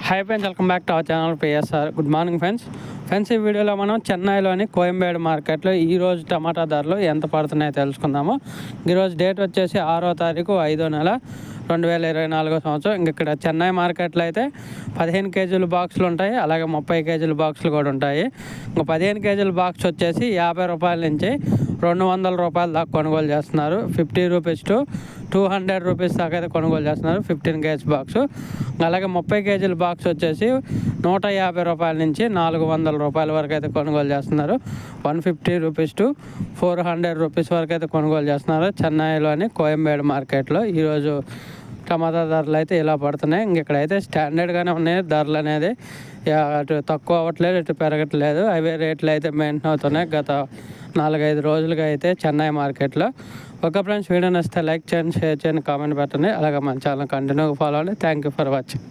Hi friends, welcome back to our channel PSR. Good morning friends. ఈ వీడియోలో మనం చెన్నైలోని కోయంబేడు మార్కెట్లో ఈరోజు టమాటా ధరలు ఎంత పడుతున్నాయో తెలుసుకుందాము. ఈరోజు డేట్ వచ్చేసి 6వ తారీఖు 5వ నెల 2024 సంవత్సరం. ఇక్కడ చెన్నై మార్కెట్లో అయితే 15 కేజీల బాక్సులు ఉంటాయి, అలాగే 30 కేజీల బాక్సులు కూడా ఉంటాయి. ఇంకా 15 కేజీల బాక్స్ వచ్చేసి 50 రూపాయల నుంచి 200 రూపాయల దాకా కొనుగోలు చేస్తున్నారు. 50 రూపీస్ టు 200 రూపీస్ దాకా అయితే కొనుగోలు చేస్తున్నారు 15 కేజీ బాక్సు. అలాగే 30 కేజీల బాక్స్ వచ్చేసి 150 రూపాయల నుంచి 400 రూపాయల వరకు అయితే కొనుగోలు చేస్తున్నారు. 150 రూపీస్ టు 400 రూపీస్ వరకు అయితే కొనుగోలు చేస్తున్నారు చెన్నైలోని కోయంబేడు మార్కెట్లో. ఈరోజు టమాటా ధరలు అయితే ఇలా పడుతున్నాయి. ఇక్కడైతే స్టాండర్డ్గానే ఉన్నాయి ధరలు అనేది, అటు తక్కువ అవ్వట్లేదు, ఇటు పెరగట్లేదు. అవే రేట్లు అయితే మెయింటైన్ అవుతున్నాయి గత 4-5 రోజులుగా అయితే చెన్నై మార్కెట్లో. ఓకే ఫ్రెండ్స్, వీడియో నచ్చితే లైక్ చేయండి, షేర్ చేయండి, కామెంట్ పెట్టండి. అలాగే మన ఛానల్ కంటిన్యూగా ఫాలో అవ్వండి. Thank you for watching.